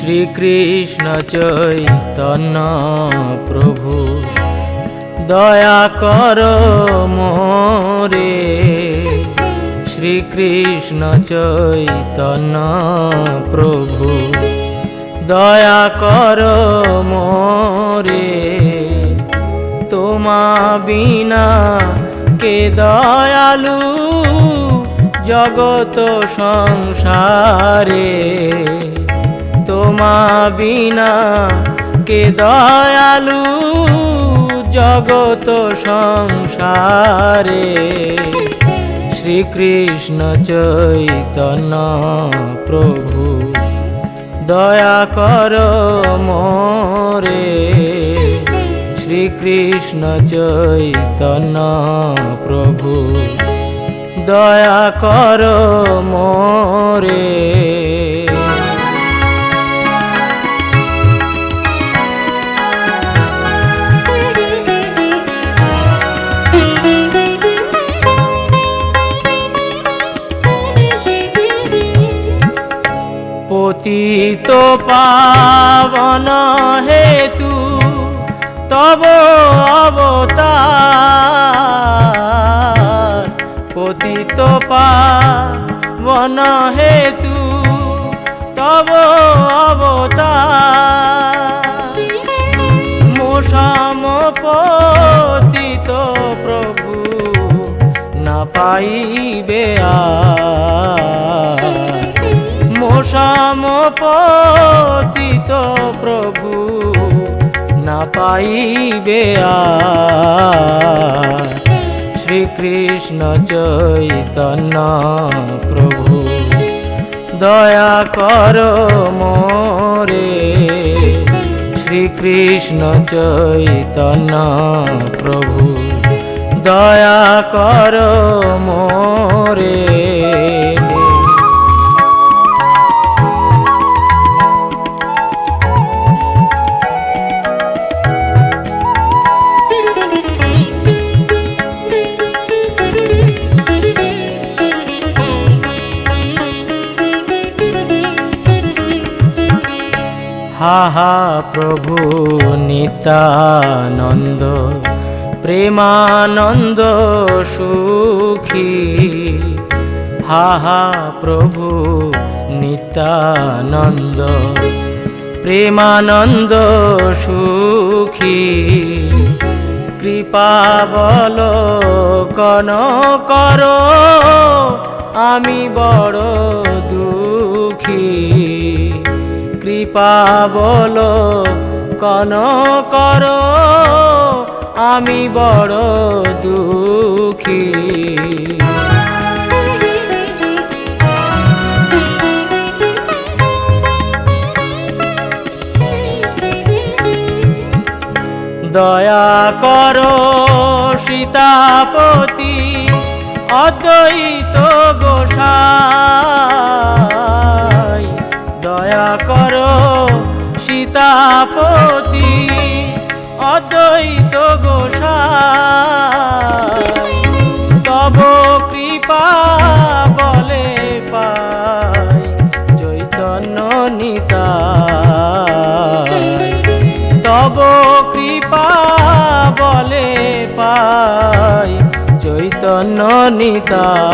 শ্রীকৃষ্ণ চৈতন্য প্রভু দয়া কর মোরে। শ্রীকৃষ্ণ চৈতন্য প্রভু দয়া কর মোরে। তোমা বিনা কে দয়ালু জগত সংসারে। তোমা বিনা কে দয়ালু জগত সংসারে। শ্রীকৃষ্ণ চৈতন্য প্রভু দয়া কর মোরে। শ্রীকৃষ্ণ চৈতন্য প্রভু দয়া কর মোরে। পতিত পাবন হেতু তব অবতার। পতিত পাবন হেতু তব অবতার। মোসাম পতিত প্রভু না পাইবে আর। মোসাম পতিত প্রভু না পাইবে আর। শ্রীকৃষ্ণ চৈতন্য প্রভু দয়া কর মোরে। শ্রীকৃষ্ণ চৈতন্য প্রভু দয়া কর মোরে। হা হা প্রভু নিত্যানন্দ প্রেমানন্দ সুখী। হা হা প্রভু নিত্যানন্দ প্রেমানন্দ সুখী। কৃপাবলোকন কর আমি বড় দুঃখী। কৃপাবলোকন কর আমি বড় দুঃখী। দয়া কর সীতাপতি অদ্বৈত গোসাই। দয়া কর সীতাপতি অদ্বৈত গোসাই। তব কৃপা বলে পাই চৈতন্য নিতাই। তব কৃপা বলে পাই চৈতন্য নিতাই।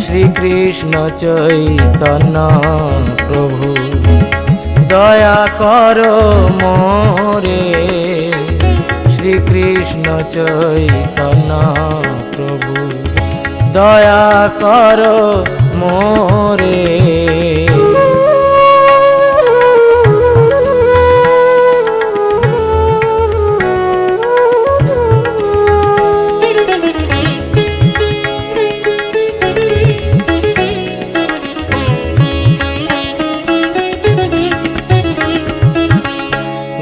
শ্রীকৃষ্ণ চৈতন্য প্রভু দয়া কর মোরে। শ্রীকৃষ্ণ চৈতন্য প্রভু দয়া কর মোরে।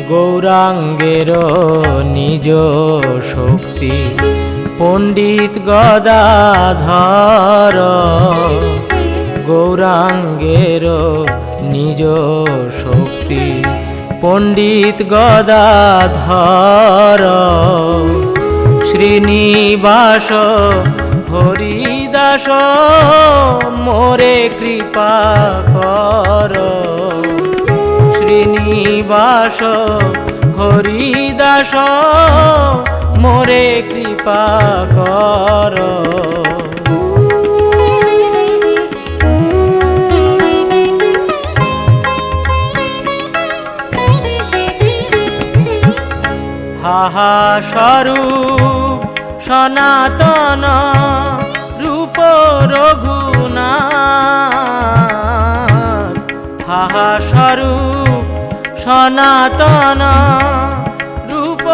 গৌরাঙ্গের নিজ শক্তি পণ্ডিত গদাধর। গৌরাঙ্গের নিজ শক্তি পণ্ডিত গদাধর। শ্রীনিবাস হরিদাস দাস মোরে কৃপা কর। শ্রীনিবাস হরিদাস মোরে কৃপা কর। হাহা স্বরূপ সনাতন রূপ রঘুনাথ। হাহা স্বরূপ সনাতন রূপ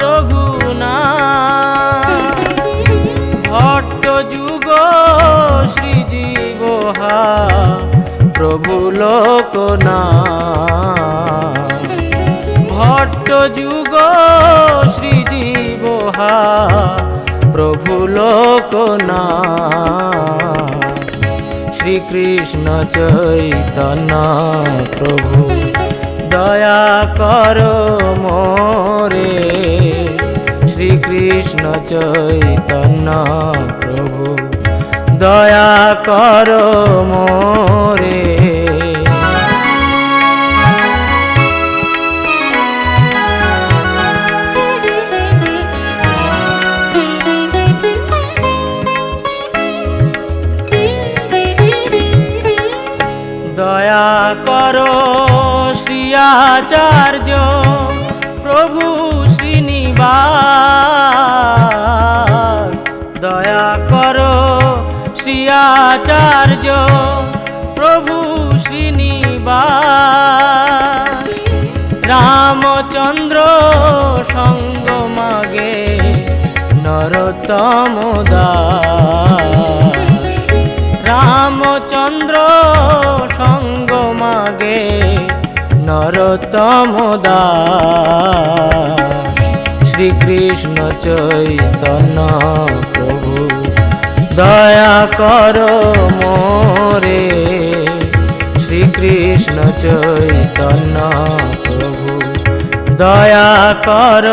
রঘুনাথ। ভট্ট যুগ শ্রীজীবহা প্রভু লোকনাথ। ভট্ট যুগ শ্রীজীবহা প্রভু লোকনাথ। শ্রীকৃষ্ণ চৈতন্য প্রভু দয়া কর মোরে। শ্রীকৃষ্ণ চৈতন্য প্রভু দয়া কর মোরে। দয়া করো শ্রী আচার্য প্রভু শ্রীনিবাস। দয়া করো শ্রী আচার্য প্রভু শ্রীনিবাস। রামচন্দ্র সঙ্গ মাগে নরোত্তম দাস। রামচন্দ্র সঙ্গ মাগে নরোত্তম দাস। শ্রীকৃষ্ণ চৈতন্য প্রভু দয়া কর মোরে। শ্রীকৃষ্ণ চৈতন্য প্রভু দয়া কর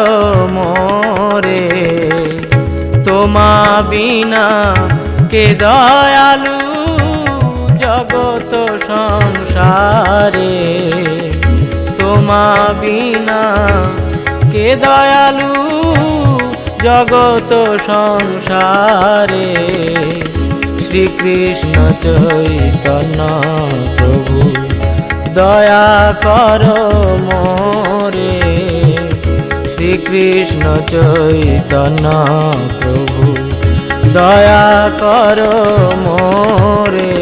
মোরে। তোমা বিনা কে দয়ালু জগত সংসারে। তোমা বিনা কে দয়ালু জগত সংসারে। শ্রীকৃষ্ণ চৈতন্য প্রভু দয়া কর মোরে। শ্রীকৃষ্ণ চৈতন্য প্রভু দয়া কর মোরে।